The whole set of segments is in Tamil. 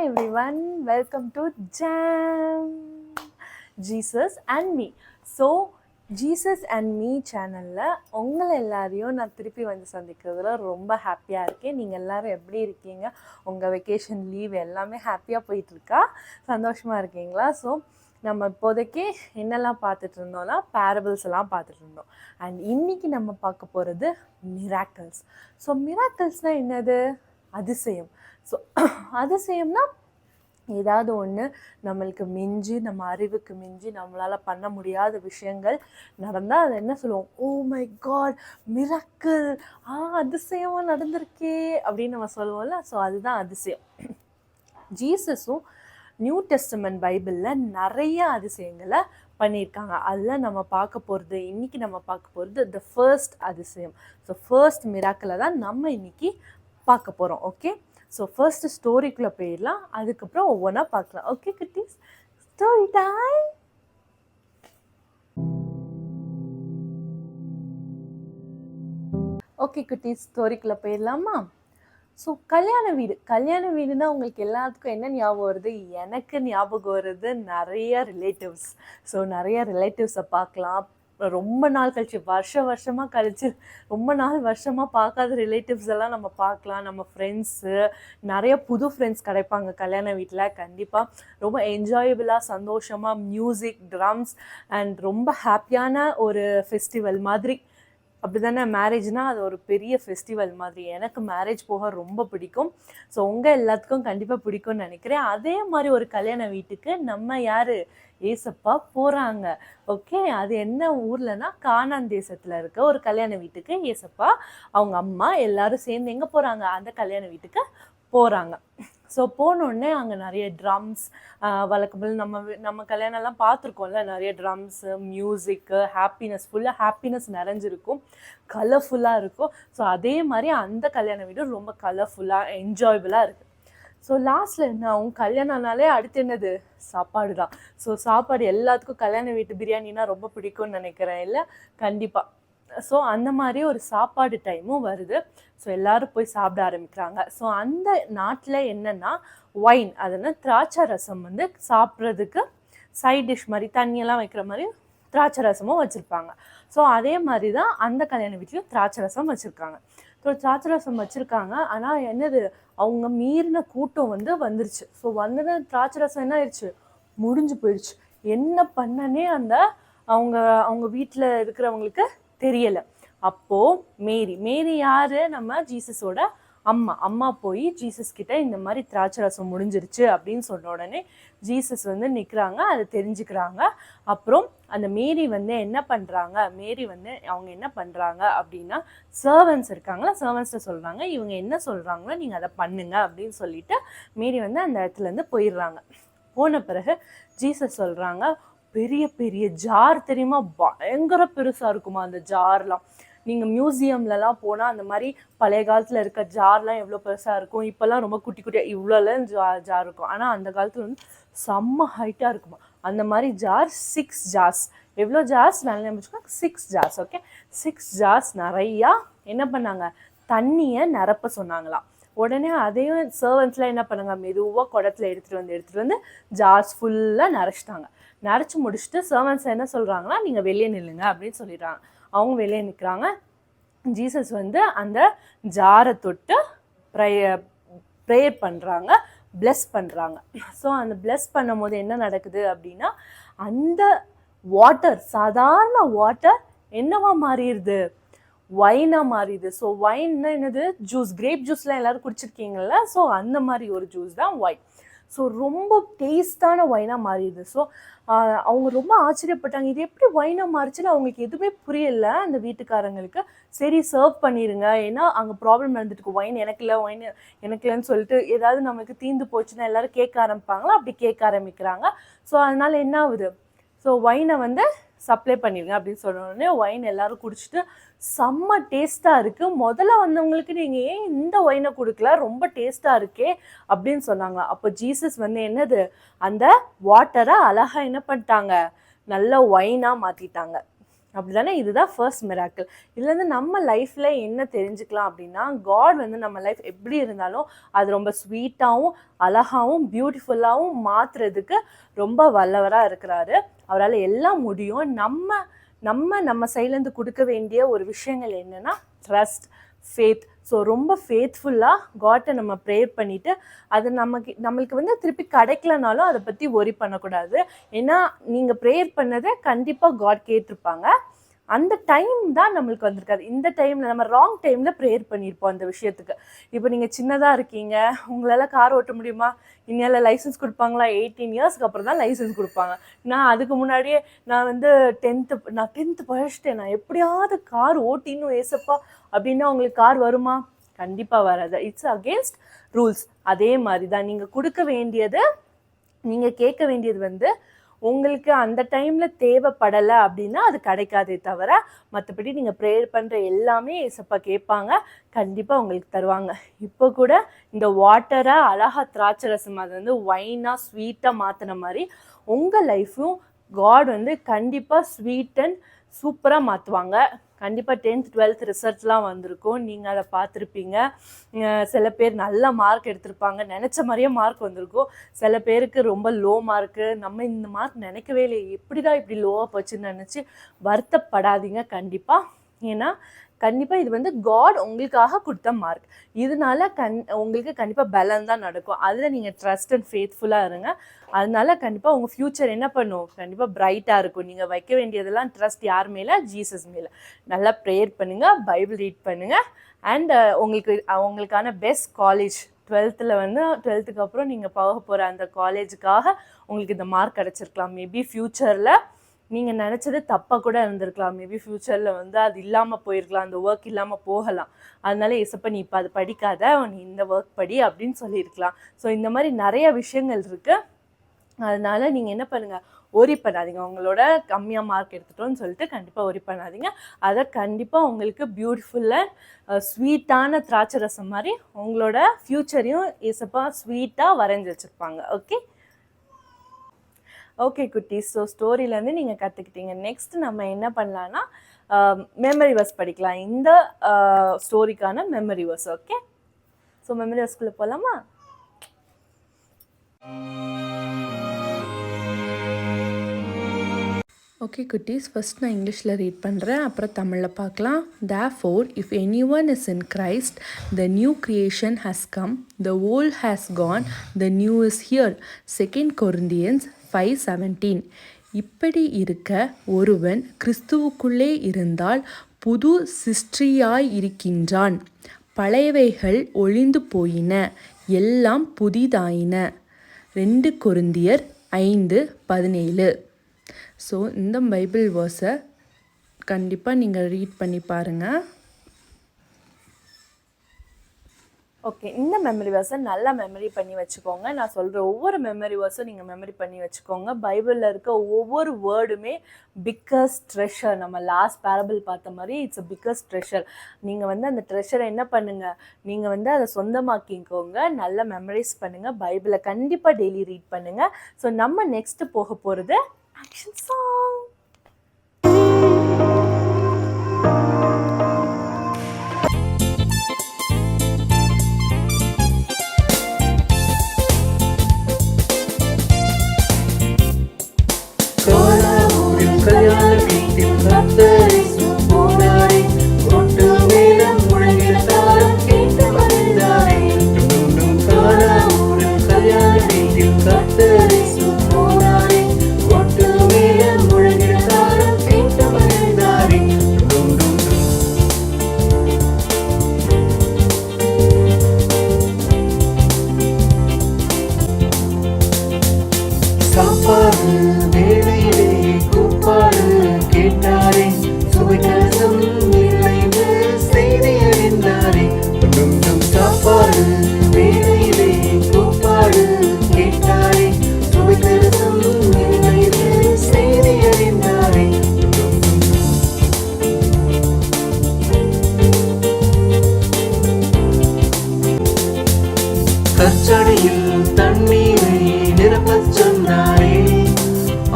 everyone, welcome to Jam Jesus and me. So Jesus and me சேனலில் உங்களை எல்லாரையும் நான் திருப்பி வந்து சந்திக்கிறதுல ரொம்ப ஹாப்பியாக இருக்கேன். நீங்கள் எல்லோரும் எப்படி இருக்கீங்க? உங்கள் வெக்கேஷன் லீவ் எல்லாமே ஹாப்பியாக போயிட்டுருக்கா? சந்தோஷமாக இருக்கீங்களா? ஸோ நம்ம இப்போதைக்கு என்னெல்லாம் பார்த்துட்டு இருந்தோம்னா பேரபிள்ஸ் எல்லாம் பார்த்துட்டு இருந்தோம். அண்ட் இன்றைக்கி நம்ம பார்க்க போகிறது மிராக்கிள்ஸ். ஸோ மிராக்கிள்ஸ்னால் என்னது? அதிசயம். ஸோ அதிசயம்னா ஏதாவது ஒன்று நம்மளுக்கு மிஞ்சி, நம்ம அறிவுக்கு மிஞ்சி நம்மளால் பண்ண முடியாத விஷயங்கள் நடந்தால் அதை என்ன சொல்லுவோம்? ஓ மை காட், மிராக்கிள், அதிசயமாக நடந்திருக்கே அப்படின்னு நம்ம சொல்லுவோம்ல. ஸோ அதுதான் அதிசயம். ஜீசஸும் நியூ டெஸ்டமெண்ட் பைபிளில் நிறைய அதிசயங்களை பண்ணியிருக்காங்க. அதில் நம்ம பார்க்க போகிறது, இன்றைக்கி நம்ம பார்க்க போகிறது த ஃபர்ஸ்ட் அதிசயம். ஸோ ஃபர்ஸ்ட் மிராக்கிளை தான் நம்ம இன்றைக்கி பார்க்க போகிறோம். ஓகே, ஸோ ஃபர்ஸ்ட்டு ஸ்டோரிக்குள்ளே போயிடலாம், அதுக்கப்புறம் ஒவ்வொன்றா பார்க்கலாம். ஓகே குட்டீஸ், ஸ்டோரி டைம். ஓகே குட்டீஸ், ஸ்டோரிக்குள்ளே போயிடலாமா? ஸோ கல்யாண வீடுனா உங்களுக்கு எல்லாத்துக்கும் என்ன ஞாபகம் வருது? எனக்கு ஞாபகம் வருது நிறைய ரிலேட்டிவ்ஸ். ஸோ நிறைய ரிலேட்டிவ்ஸை பார்க்கலாம். ரொம்ப நாள் கழிச்சு, வருஷமாக கழிச்சு, ரொம்ப வருஷமாக பார்க்காத ரிலேட்டிவ்ஸ் எல்லாம் நம்ம பார்க்கலாம். நம்ம ஃப்ரெண்ட்ஸு, நிறைய புது ஃப்ரெண்ட்ஸ் கிடைப்பாங்க கல்யாண வீட்டில். கண்டிப்பாக ரொம்ப என்ஜாயபிளாக, சந்தோஷமாக, மியூசிக், ட்ரம்ஸ் அண்ட் ரொம்ப ஹாப்பியான ஒரு ஃபெஸ்டிவல் மாதிரி. அப்படி தானே மேரேஜ்னால் அது ஒரு பெரிய ஃபெஸ்டிவல் மாதிரி. எனக்கு மேரேஜ் போக ரொம்ப பிடிக்கும். ஸோ உங்கள் எல்லாத்துக்கும் கண்டிப்பாக பிடிக்கும்னு நினைக்கிறேன். அதே மாதிரி ஒரு கல்யாண வீட்டுக்கு நம்ம யார்? ஏசப்பா போகிறாங்க. ஓகே, அது என்ன ஊர்லனா கானான் தேசத்தில் இருக்க ஒரு கல்யாண வீட்டுக்கு ஏசப்பா, அவங்க அம்மா எல்லாரும் சேர்ந்து எங்கே போகிறாங்க? அந்த கல்யாண வீட்டுக்கு போகிறாங்க. ஸோ போனோடனே அங்கே நிறைய ட்ரம்ஸ், வழக்கம்போல் நம்ம கல்யாணம்லாம் பார்த்துருக்கோம்ல, நிறைய ட்ரம்ஸு, மியூசிக்கு, ஹாப்பினஸ், ஃபுல்லாக ஹாப்பினஸ் நிறைஞ்சிருக்கும், கலர்ஃபுல்லாக இருக்கும். ஸோ அதே மாதிரி அந்த கல்யாண வீடு ரொம்ப கலர்ஃபுல்லாக என்ஜாயபுளாக இருக்குது. ஸோ லாஸ்ட்டில் என்ன ஆகும்? கல்யாணம்னாலே அடுத்து என்னது? சாப்பாடு தான். ஸோ சாப்பாடு எல்லாத்துக்கும் கல்யாண வீட்டு பிரியாணினா ரொம்ப பிடிக்கும்னு நினைக்கிறேன், இல்லை? கண்டிப்பாக. ஸோ அந்த மாதிரி ஒரு சாப்பாடு டைமும் வருது. ஸோ எல்லோரும் போய் சாப்பிட ஆரம்பிக்கிறாங்க. ஸோ அந்த நாட்டில் என்னென்னா ஒயின், அதுனா திராட்சை ரசம் வந்து சாப்பிட்றதுக்கு சைட் டிஷ் மாதிரி, தண்ணியெல்லாம் வைக்கிற மாதிரி திராட்சை ரசமும் வச்சுருப்பாங்க. ஸோ அதே மாதிரி தான் அந்த கல்யாண வீட்லேயும் திராட்சை ரசம் வச்சுருக்காங்க. ஸோ திராட்சை ரசம் வச்சுருக்காங்க. ஆனால் என்னது, அவங்க மீறின கூட்டம் வந்துருச்சு. ஸோ திராட்சை ரசம் என்ன ஆயிடுச்சு? முடிஞ்சு போயிடுச்சு. என்ன பண்ணனே அவங்க வீட்டில் இருக்கிறவங்களுக்கு தெரியலை. அப்போது மேரி யார்? நம்ம ஜீசஸோட அம்மா போய் ஜீசஸ் கிட்ட இந்த மாதிரி திராட்சை ரசம் முடிஞ்சிருச்சு அப்படின்னு சொன்ன உடனே ஜீசஸ் நிற்கிறாங்க, அதை தெரிஞ்சுக்கிறாங்க. அப்புறம் அந்த மேரி என்ன பண்ணுறாங்க? அவங்க என்ன பண்ணுறாங்க அப்படின்னா, சர்வன்ட்ஸ் இருக்காங்களா, சர்வன்ட்ஸை சொல்கிறாங்க, இவங்க என்ன சொல்கிறாங்களோ நீங்கள் அதை பண்ணுங்க அப்படின்னு சொல்லிட்டு மேரி அந்த இடத்துலேருந்து போயிடுறாங்க. போன பிறகு ஜீசஸ் சொல்கிறாங்க, பெரிய பெரிய ஜார் தெரியுமா? பயங்கர பெருசாக இருக்குமா அந்த ஜார்லாம். நீங்கள் மியூசியம்லலாம் போனால் அந்த மாதிரி பழைய காலத்தில் இருக்க ஜார்லாம் எவ்வளோ பெருசாக இருக்கும். இப்போல்லாம் ரொம்ப குட்டி குட்டியாக இவ்வளோலாம் ஜார் இருக்கும். ஆனால் அந்த காலத்தில் செம்ம ஹைட்டாக இருக்குமா அந்த மாதிரி ஜார். 6 ஜார்ஸ். எவ்வளோ ஜார்ஸ்? நல்ல நினைச்சுக்கோங்க, 6 ஜார்ஸ். ஓகே, 6 ஜார்ஸ் நிறையா என்ன பண்ணாங்க? தண்ணியை நிரப்ப சொன்னாங்களாம். உடனே அதையும் சர்வன்ட்ஸ்லாம் என்ன பண்ணாங்க? மெதுவாக குடத்தில் எடுத்துகிட்டு வந்து ஜார்ஸ் ஃபுல்லாக நிறச்சிட்டாங்க. நிறச்சி முடிச்சுட்டு சர்வன்ட்ஸ் என்ன சொல்கிறாங்கன்னா, நீங்கள் வெளியே நில்லுங்க அப்படின்னு சொல்லிடுறாங்க. அவங்க வெளியே நிற்கிறாங்க. ஜீசஸ் அந்த ஜாரை தொட்டு ப்ரேயர் பண்ணுறாங்க, பிளெஸ் பண்ணுறாங்க. ஸோ அந்த பிளெஸ் பண்ணும் போது என்ன நடக்குது அப்படின்னா, அந்த வாட்டர், சாதாரண வாட்டர் என்னவா மாறிடுது? ஒயினாக மாறிடுது. ஸோ ஒயின்னா என்னது? ஜூஸ், கிரேப் ஜூஸ்லாம் எல்லோரும் குடிச்சிருக்கீங்கள்ல. ஸோ அந்த மாதிரி ஒரு ஜூஸ் தான் ஒயின். ஸோ ரொம்ப டேஸ்டான ஒயினாக மாறிடுது. ஸோ அவங்க ரொம்ப ஆச்சரியப்பட்டாங்க, இது எப்படி ஒயினாக மாறிச்சுன்னு அவங்களுக்கு எதுவுமே புரியலை அந்த வீட்டுக்காரங்களுக்கு. சரி சர்வ் பண்ணிடுங்க, ஏன்னா அங்கே ப்ராப்ளம் நடந்துட்டு, ஒயின் எனக்கு இல்லைன்னு சொல்லிட்டு ஏதாவது நம்மளுக்கு தீர்ந்து போச்சுன்னா எல்லோரும் கேட்க ஆரம்பிப்பாங்களா, அப்படி கேட்க ஆரம்பிக்கிறாங்க. ஸோ அதனால் என்ன ஆகுது? ஸோ ஒயினை சப்ளை பண்ணிடுங்க அப்படின்னு சொன்ன உடனே ஒயின் எல்லோரும் குடிச்சிட்டு செம்ம டேஸ்ட்டாக இருக்குது, முதல்ல வந்தவங்களுக்கு நீங்கள் ஏன் இந்த ஒயினை கொடுக்கல, ரொம்ப டேஸ்ட்டாக இருக்கே அப்படின்னு சொன்னாங்க. அப்போ ஜீசஸ் என்னது, அந்த வாட்டரை அழகாக என்ன பண்ணிட்டாங்க? நல்ல ஒயினாக மாற்றிட்டாங்க. அப்படிதானே? இதுதான் ஃபர்ஸ்ட் மிராக்கிள். இதுலேருந்து நம்ம லைஃப்பில் என்ன தெரிஞ்சுக்கலாம் அப்படின்னா, காட் வந்து நம்ம லைஃப் எப்படி இருந்தாலும் அது ரொம்ப ஸ்வீட்டாகவும் அழகாகவும் பியூட்டிஃபுல்லாகவும் மாற்றுறதுக்கு ரொம்ப வல்லவராக இருக்கிறாரு. அவரால் எல்லாம் முடியும். நம்ம சைட்லேருந்து கொடுக்க வேண்டிய ஒரு விஷயங்கள் என்னென்னா ட்ரஸ்ட், ஃபேத். ஸோ ரொம்ப ஃபேத்ஃபுல்லாக காட்டை நம்ம ப்ரேயர் பண்ணிவிட்டு அது நம்மளுக்கு வந்து திருப்பி கிடைக்கலனாலும் அதை பற்றி ஒரி பண்ணக்கூடாது. ஏன்னா நீங்கள் ப்ரேயர் பண்ணதை கண்டிப்பாக காட் கேட்டிருப்பாங்க. அந்த டைம் தான் நம்மளுக்கு வந்திருக்காது. இந்த டைமில் நம்ம ராங் டைமில் ப்ரேயர் பண்ணியிருப்போம் அந்த விஷயத்துக்கு. இப்போ நீங்கள் சின்னதாக இருக்கீங்க, உங்களால் கார் ஓட்ட முடியுமா? இன்னும் லைசன்ஸ் கொடுப்பாங்களா? 18 இயர்ஸ்க்கு அப்புறம் தான் லைசன்ஸ் கொடுப்பாங்க. நான் அதுக்கு முன்னாடியே நான் வந்து 10th படிச்சுட்டேன், நான் எப்படியாவது கார் ஓட்டின்னு ஏசப்பா அப்படின்னா உங்களுக்கு கார் வருமா? கண்டிப்பாக வராது. It's against rules. அதே மாதிரி தான் நீங்கள் கொடுக்க வேண்டியது, நீங்கள் கேட்க வேண்டியது வந்து உங்களுக்கு அந்த டைமில் தேவைப்படலை அப்படின்னா அது கிடைக்காதே தவிர, மற்றபடி நீங்கள் ப்ரேயர் பண்ணுற எல்லாமே ஏசப்பா கேட்பாங்க, கண்டிப்பாக உங்களுக்கு தருவாங்க. இப்போ கூட இந்த வாட்டரை அழகாக திராட்சை ரசம் அதை வந்து ஒயினாக ஸ்வீட்டாக மாற்றின மாதிரி உங்கள் லைஃப்பும் காட் வந்து கண்டிப்பாக ஸ்வீட் அண்ட் சூப்பராக மாற்றுவாங்க. கண்டிப்பாக 10th 12th ரிசல்ட்லாம் வந்திருக்கும், நீங்கள் அதை பார்த்துருப்பீங்க. சில பேர் நல்ல மார்க் எடுத்திருப்பாங்க, நினச்ச மாதிரியே மார்க் வந்திருக்கும். சில பேருக்கு ரொம்ப லோ மார்க்கு, நம்ம இந்த மார்க் நினைக்கவே இல்லை, எப்படிடா இப்படி லோவாக போச்சுன்னு நினச்சி வருத்தப்படாதீங்க கண்டிப்பாக. ஏன்னா கண்டிப்பாக இது வந்து காட் உங்களுக்காக கொடுத்த மார்க். இதனால உங்களுக்கு கண்டிப்பாக பலன் தான் நடக்கும். அதில் நீங்கள் ட்ரஸ்ட் அண்ட் ஃபேத்ஃபுல்லாக இருங்க. அதனால கண்டிப்பாக உங்கள் ஃப்யூச்சர் என்ன பண்ணும்? கண்டிப்பாக பிரைட்டாக இருக்கும். நீங்கள் வைக்க வேண்டியதெல்லாம் ட்ரஸ்ட் யார் மேலே? ஜீசஸ் மேலே. நல்லா ப்ரேயர் பண்ணுங்கள், பைபிள் ரீட் பண்ணுங்கள். அண்ட் உங்களுக்கான பெஸ்ட் காலேஜ் 12th அப்புறம் நீங்கள் போக போகிற அந்த காலேஜுக்காக உங்களுக்கு இந்த மார்க் கிடச்சிருக்கலாம். மேபி ஃப்யூச்சரில் நீங்கள் நினச்சது தப்பாக கூட இருந்திருக்கலாம். மேபி ஃப்யூச்சரில் வந்து அது இல்லாமல் போயிருக்கலாம், அந்த ஒர்க் இல்லாமல் போகலாம். அதனால ஏசப்பா நீ இப்போ அது படிக்காத, நீ இந்த ஒர்க் படி அப்படின்னு சொல்லியிருக்கலாம். ஸோ இந்த மாதிரி நிறைய விஷயங்கள் இருக்குது. அதனால நீங்கள் என்ன பண்ணுங்கள், ஒரி பண்ணாதீங்க. உங்களோட கம்மியாக மார்க் எடுத்துட்டோன்னு சொல்லிட்டு கண்டிப்பாக ஒரி பண்ணாதீங்க. அதை கண்டிப்பாக உங்களுக்கு பியூட்டிஃபுல்லாக ஸ்வீட்டான திராட்சை ரசம் மாதிரி உங்களோட ஃப்யூச்சரையும் ஏசப்பா ஸ்வீட்டாக வரைஞ்சி வச்சுருப்பாங்க. ஓகே குட்டீஸ், ஸோ ஸ்டோரியிலேருந்து நீங்கள் கற்றுக்கிட்டீங்க. நெக்ஸ்ட் நம்ம என்ன பண்ணலான்னா மெமரி வர்ஸ் படிக்கலாம். இந்த ஸ்டோரிக்கான memory verse. Okay, so memory வர்ஸ்குள்ளே போகலாமா? ஓகே குட்டீஸ், ஃபஸ்ட் நான் இங்கிலீஷில் ரீட் பண்ணுறேன், அப்புறம் தமிழில் பார்க்கலாம். Therefore, if anyone is in Christ, the new creation has come, the old has gone, the new is here. 2 Corinthians 5:17. இப்படி இருக்க ஒருவன் கிறிஸ்துவுக்குள்ளே இருந்தால் புது சிருஷ்டியாய் இருக்கின்றான், பழையவைகள் ஒழிந்து போயின, எல்லாம் புதிதாயின. 2 கொரிந்தியர் 5:17. ஸோ இந்த பைபிள் வேர்ஸை கண்டிப்பாக நீங்கள் ரீட் பண்ணி பாருங்கள். ஓகே, இந்த மெமரி வேர்ஸை நல்லா மெமரி பண்ணி வச்சுக்கோங்க. நான் சொல்கிற ஒவ்வொரு மெமரி வேர்ஸும் நீங்கள் மெமரி பண்ணி வச்சுக்கோங்க. பைபிளில் இருக்க ஒவ்வொரு வேர்டுமே பிக்கஸ்ட் ட்ரெஷர். நம்ம லாஸ்ட் பேரபிள் பார்த்த மாதிரி இட்ஸ் அ பிக்கஸ்ட் ட்ரெஷர். நீங்கள் வந்து அந்த ட்ரெஷரை என்ன பண்ணுங்கள், நீங்கள் வந்து அதை சொந்தமாக்கிக்கோங்க, நல்லா மெமரைஸ் பண்ணுங்கள், பைபிளை கண்டிப்பாக டெய்லி ரீட் பண்ணுங்கள். ஸோ நம்ம நெக்ஸ்ட்டு போக போகிறது action song. கச்சடையில் தண்ணீரை நிரப்பச் சொன்னாரே,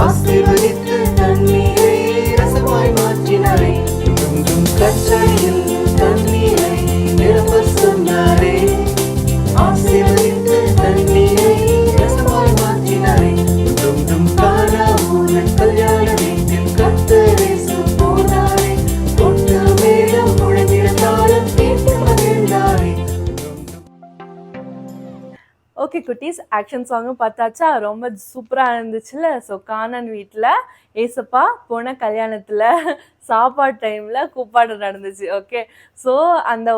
ஆசீர்வதித்து தண்ணீரை ரசமாய் மாற்ற ஓகே குட்டீஸ், ஆக்ஷன் சாங்கும் பார்த்தாச்சா? ரொம்ப சூப்பராக இருந்துச்சுல்ல? ஸோ கானான் வீட்டில் ஏசப்பா போன கல்யாணத்தில் சாப்பாடு டைமில் கூப்பாடு நடந்துச்சு. ஓகே, ஸோ அந்த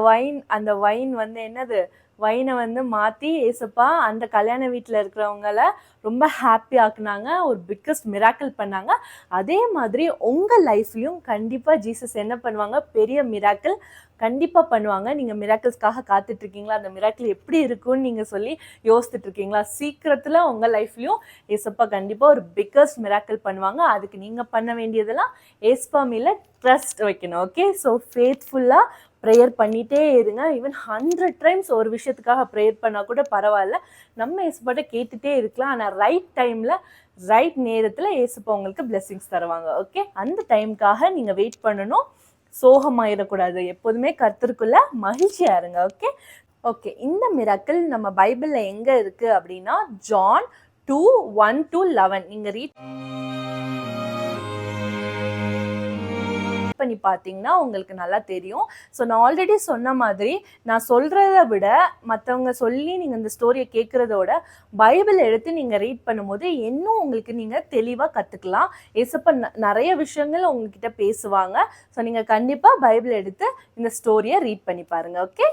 வைன் வந்து என்னது, வைனை வந்து மாற்றி ஏசப்பா அந்த கல்யாண வீட்டில் இருக்கிறவங்கள ரொம்ப ஹாப்பி ஆக்குனாங்க, ஒரு பிக்கஸ்ட் மிராக்கிள் பண்ணாங்க. அதே மாதிரி உங்கள் லைஃப்லையும் கண்டிப்பாக ஜீசஸ் என்ன பண்ணுவாங்க, பெரிய மிராக்கிள் கண்டிப்பாக பண்ணுவாங்க. நீங்கள் மிராக்கிள்ஸ்க்காக காத்துட்ருக்கீங்களா? அந்த மிராக்கிள் எப்படி இருக்குன்னு நீங்கள் சொல்லி யோசித்துட்ருக்கீங்களா? சீக்கிரத்தில் உங்கள் லைஃப்லையும் ஏசப்பா கண்டிப்பாக ஒரு பிக்கஸ்ட் மிராக்கிள் பண்ணுவாங்க. அதுக்கு நீங்கள் பண்ண வேண்டியதெல்லாம் ஏசப்பா மேல ட்ரஸ்ட் வைக்கணும். ஓகே, ஸோ ஃபேத்ஃபுல்லாக ப்ரேயர் பண்ணிகிட்டே இருங்க. ஈவன் 100 டைம்ஸ் ஒரு விஷயத்துக்காக ப்ரேயர் பண்ணால் கூட பரவாயில்ல. நம்ம ஏசப்பாட்ட கேட்டுகிட்டே இருக்கலாம். ஆனால் ரைட் டைமில் ரைட் நேரத்தில் ஏசப்பா உங்களுக்கு பிளெஸிங்ஸ் தருவாங்க. ஓகே, அந்த டைமுக்காக நீங்கள் வெயிட் பண்ணணும். சோகமாயிடக்கூடாது. எப்போதுமே கர்த்தருக்குள்ள மகிழ்ச்சியா இருங்க. ஓகே ஓகே இந்த மிராக்கிள் நம்ம பைபிளில் எங்கே இருக்குது அப்படின்னா ஜான் 2:1-11 நீங்கள் ரீட் பண்ணி பார்த்தீங்கன்னா உங்களுக்கு நல்லா தெரியும். ஸோ நான் ஆல்ரெடி சொன்ன மாதிரி நான் சொல்கிறத விட மற்றவங்க சொல்லி நீங்கள் இந்த ஸ்டோரியை கேட்குறதோட பைபிள் எடுத்து நீங்கள் ரீட் பண்ணும்போது இன்னும் உங்களுக்கு நீங்கள் தெளிவாக கற்றுக்கலாம். ஏசப்பா நிறைய விஷயங்கள் உங்ககிட்ட பேசுவாங்க. ஸோ நீங்கள் கண்டிப்பாக பைபிள் எடுத்து இந்த ஸ்டோரியை ரீட் பண்ணி பாருங்கள். ஓகே,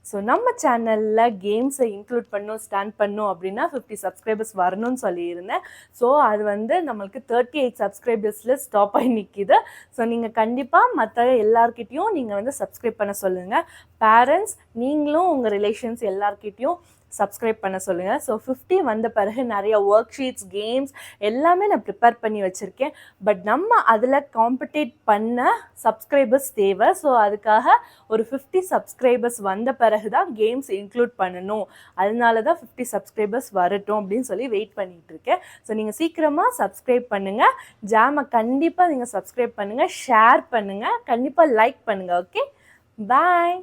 ஸோ நம்ம சேனலில் கேம்ஸை இன்க்ளூட் ஸ்டாண்ட் பண்ணும் அப்படின்னா 50 சப்ஸ்கிரைபர்ஸ் வரணும்னு சொல்லியிருந்தேன். ஸோ அது வந்து நம்மளுக்கு 38 சப்ஸ்கிரைபர்ஸில் ஸ்டாப் ஆகி நிற்கிது. ஸோ நீங்கள் கண்டிப்பாக மற்ற எல்லார்கிட்டையும் நீங்கள் வந்து சப்ஸ்கிரைப் பண்ண சொல்லுங்கள். பேரண்ட்ஸ் நீங்களும் உங்கள் ரிலேஷன்ஸ் எல்லார்கிட்டையும் சப்ஸ்கிரைப் பண்ண சொல்லுங்கள். ஸோ 50 வந்த பிறகு நிறைய ஒர்க் ஷீட்ஸ், கேம்ஸ் எல்லாமே நான் ப்ரிப்பேர் பண்ணி வச்சுருக்கேன். பட் நம்ம அதில் காம்படேட் பண்ண சப்ஸ்கிரைபர்ஸ் தேவை. ஸோ அதுக்காக ஒரு 50 சப்ஸ்கிரைபர்ஸ் வந்த பிறகு தான் கேம்ஸ் இன்க்ளூட் பண்ணணும். அதனால தான் 50 சப்ஸ்கிரைபர்ஸ் வரட்டும் அப்படின்னு சொல்லி வெயிட் பண்ணிகிட்டு இருக்கேன். ஸோ நீங்கள் சீக்கிரமாக சப்ஸ்கிரைப் பண்ணுங்கள். ஜாமை கண்டிப்பாக நீங்கள் சப்ஸ்கிரைப் பண்ணுங்கள், ஷேர் பண்ணுங்கள், கண்டிப்பாக லைக் பண்ணுங்கள். ஓகே, பாய்.